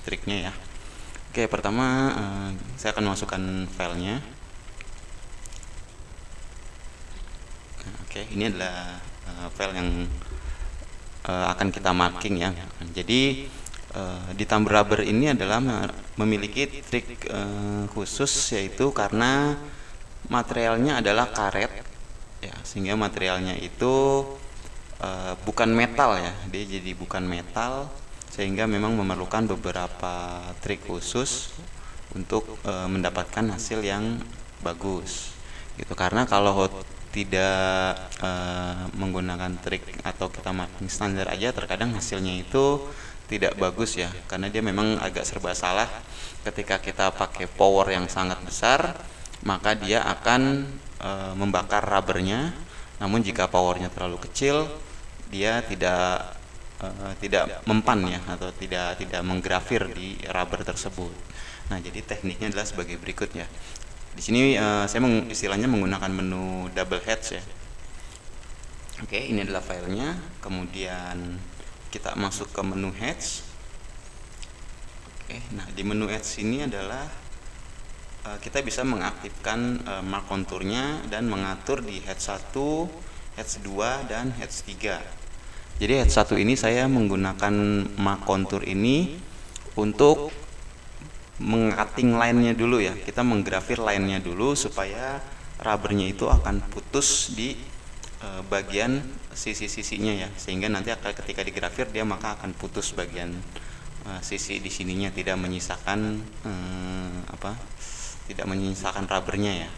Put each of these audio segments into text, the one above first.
triknya ya. Oke, pertama saya akan masukkan filenya. Nah, oke, ini adalah file yang akan kita marking ya. Jadi di thumb rubber ini adalah memiliki trik khusus, yaitu karena materialnya adalah karet ya, sehingga materialnya itu bukan metal ya, dia jadi bukan metal, sehingga memang memerlukan beberapa trik khusus untuk mendapatkan hasil yang bagus gitu. Karena kalau tidak menggunakan trik atau kita marking standar aja, terkadang hasilnya itu tidak bagus ya, karena dia memang agak serba salah. Ketika kita pakai power yang sangat besar, maka dia akan membakar rubbernya. Namun jika powernya terlalu kecil, dia tidak mempan ya, atau tidak menggrafir di rubber tersebut. Nah, jadi tekniknya adalah sebagai berikut ya. Di sini saya istilahnya menggunakan menu double heads ya. Oke, ini adalah filenya. Kemudian kita masuk ke menu heads. Oke, nah di menu heads ini adalah kita bisa mengaktifkan mark konturnya dan mengatur di heads 1, heads 2, dan heads 3. Jadi heads 1 ini saya menggunakan mark kontur ini untuk meng-cutting line-nya dulu ya. Kita menggrafir line-nya dulu supaya rubbernya itu akan putus di bagian sisi-sisinya ya, sehingga nanti ketika digrafir dia maka akan putus bagian sisi di sininya, tidak menyisakan tidak menyisakan rubbernya ya.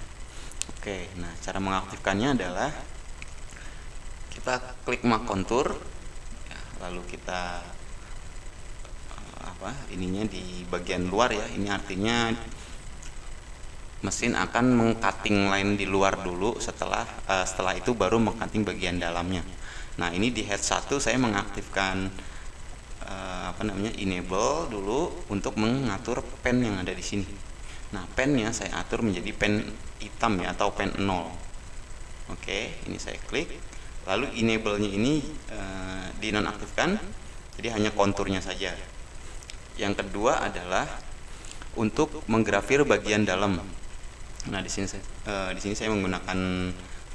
Oke, nah cara mengaktifkannya adalah kita klik mark kontur ya, lalu kita ininya di bagian luar ya. Ini artinya mesin akan meng-cutting line di luar dulu, setelah itu baru meng-cutting bagian dalamnya. Nah, ini di head 1 saya mengaktifkan enable dulu untuk mengatur pen yang ada di sini. Nah, pennya saya atur menjadi pen hitam ya, atau pen 0. Oke, ini saya klik. Lalu enable-nya ini dinonaktifkan, jadi hanya konturnya saja. Yang kedua adalah untuk menggrafir bagian dalam. Nah, di sini saya menggunakan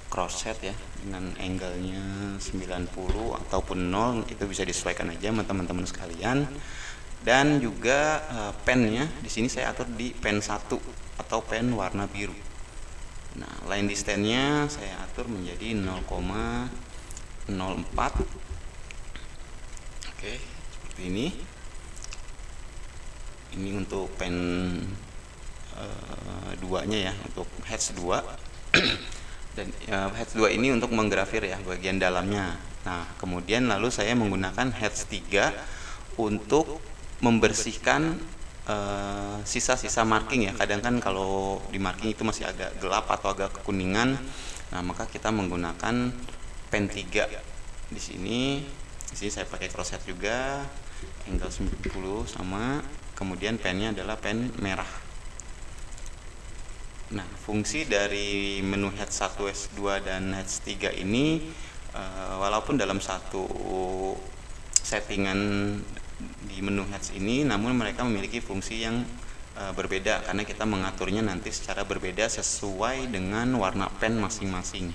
crosshead ya, dengan angle-nya 90 ataupun 0, itu bisa disesuaikan aja sama teman-teman sekalian. Dan juga pennya di sini saya atur di pen 1 atau pen warna biru. Nah, line distance-nya saya atur menjadi 0,04. Oke, seperti ini. Ini untuk pen 2-nya ya, untuk heads 2. Dan heads 2 ini untuk menggrafir ya bagian dalamnya. Nah, kemudian lalu saya menggunakan heads 3 untuk membersihkan sisa-sisa marking ya. Kadang kan kalau di marking itu masih agak gelap atau agak kekuningan. Nah, maka kita menggunakan pen 3 di sini. Di sini saya pakai crosshead juga, angle 90 sama. Kemudian pennya adalah pen merah. Nah, fungsi dari menu heads 1, heads 2, dan heads 3 ini walaupun dalam satu settingan di menu heads ini, namun mereka memiliki fungsi yang berbeda, karena kita mengaturnya nanti secara berbeda sesuai dengan warna pen masing-masing.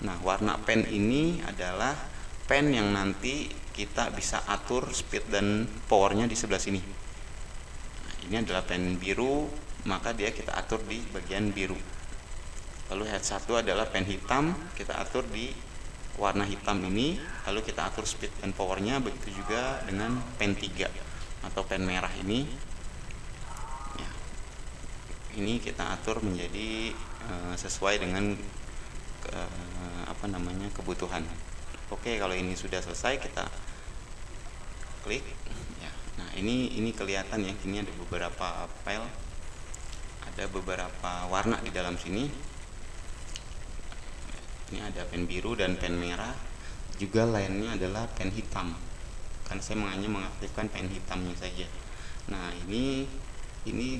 Nah, warna pen ini adalah pen yang nanti kita bisa atur speed dan powernya di sebelah sini. Nah, ini adalah pen biru, maka dia kita atur di bagian biru. Lalu head 1 adalah pen hitam, kita atur di warna hitam ini. Lalu kita atur speed dan powernya. Begitu juga dengan pen 3 atau pen merah ini ya. Ini kita atur menjadi sesuai dengan kebutuhan. Oke, kalau ini sudah selesai, kita klik ya. Nah, ini kelihatan ya, ini ada beberapa file, ada beberapa warna di dalam sini. Ini ada pen biru dan pen merah, juga lainnya adalah pen hitam, karena saya hanya mengaktifkan pen hitamnya saja. Nah, ini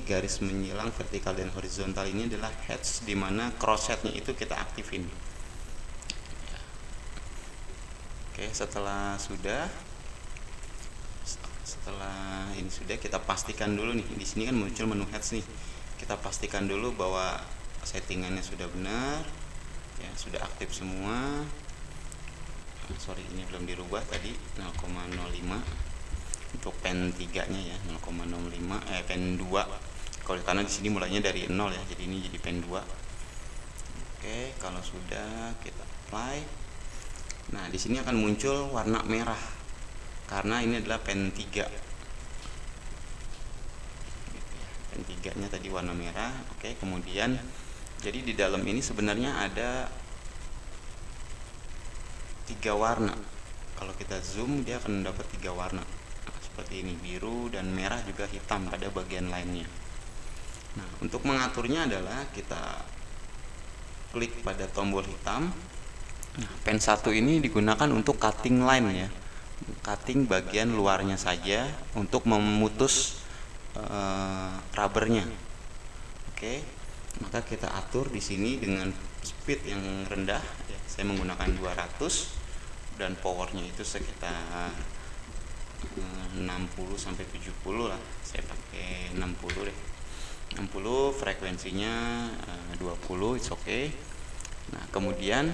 garis menyilang vertikal dan horizontal ini adalah heads, dimana crossheadnya itu kita aktifin. Oke, setelah setelah ini sudah, kita pastikan dulu nih, di sini kan muncul menu heads nih, kita pastikan dulu bahwa settingannya sudah benar ya, sudah aktif semua. Sorry, ini belum dirubah tadi 0,05 untuk pen 3 nya ya, 0,05 pen 2 kalau, karena di sini mulainya dari 0 ya, jadi ini jadi pen 2. Oke, kalau sudah kita apply. Nah, di sini akan muncul warna merah karena ini adalah pen 3 gitu ya. Pen 3 nya tadi warna merah. Oke, kemudian jadi di dalam ini sebenarnya ada 3 warna. Kalau kita zoom dia akan dapat 3 warna. Nah, seperti ini, biru dan merah juga hitam pada bagian lainnya. Nah, untuk mengaturnya adalah kita klik pada tombol hitam. Nah, pen 1 ini digunakan untuk cutting line ya, cutting bagian luarnya saja untuk memutus rubbernya. Oke, maka kita atur di sini dengan speed yang rendah ya. Saya menggunakan 200 dan powernya itu sekitar 60 sampai 70 lah. Saya pakai 60 deh. 60, frekuensinya 20, it's okay. Nah, kemudian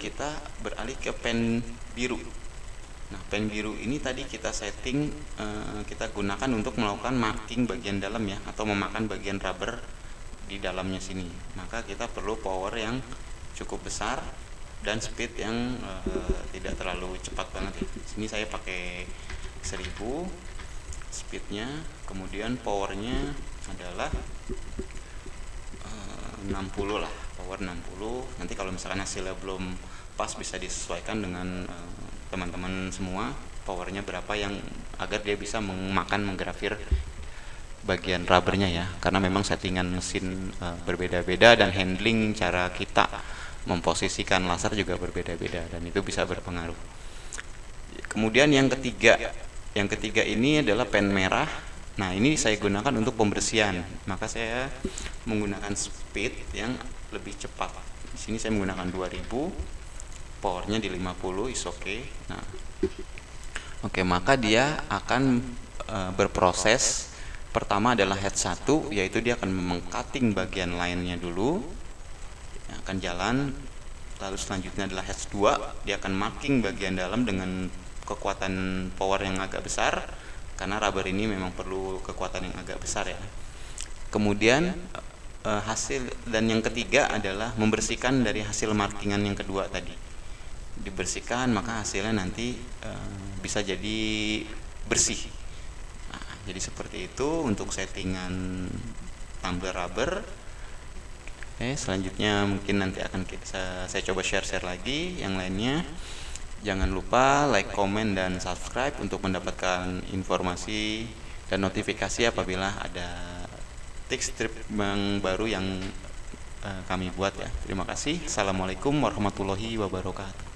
kita beralih ke pen biru. Nah, pen biru ini tadi kita setting, kita gunakan untuk melakukan marking bagian dalam ya, atau memakan bagian rubber di dalamnya sini. Maka kita perlu power yang cukup besar dan speed yang tidak terlalu cepat banget ya. Sini saya pakai 1000 speednya, kemudian powernya adalah 60 lah, power 60. Nanti kalau misalkan hasilnya belum pas bisa disesuaikan dengan teman-teman semua powernya berapa, yang agar dia bisa menggrafir bagian rubbernya ya, karena memang settingan mesin berbeda-beda dan handling cara kita memposisikan laser juga berbeda-beda, dan itu bisa berpengaruh. Kemudian yang ketiga ini adalah pen merah. Nah, ini saya gunakan untuk pembersihan, maka saya menggunakan speed yang lebih cepat. Di sini saya menggunakan 2000, powernya di 50, is okay. Nah, oke, maka dia akan berproses. Pertama adalah head 1, yaitu dia akan mengcutting bagian lainnya dulu, yang akan jalan. Lalu selanjutnya adalah head 2, dia akan marking bagian dalam dengan kekuatan power yang agak besar, karena rubber ini memang perlu kekuatan yang agak besar ya. Kemudian hasil, dan yang ketiga adalah membersihkan dari hasil markingan yang kedua tadi. Dibersihkan, maka hasilnya nanti bisa jadi bersih. Jadi seperti itu untuk settingan tumbler rubber. Oke, selanjutnya mungkin nanti akan saya coba share lagi yang lainnya. Jangan lupa like, comment, dan subscribe untuk mendapatkan informasi dan notifikasi apabila ada tips yang baru yang kami buat ya. Terima kasih. Assalamualaikum warahmatullahi wabarakatuh.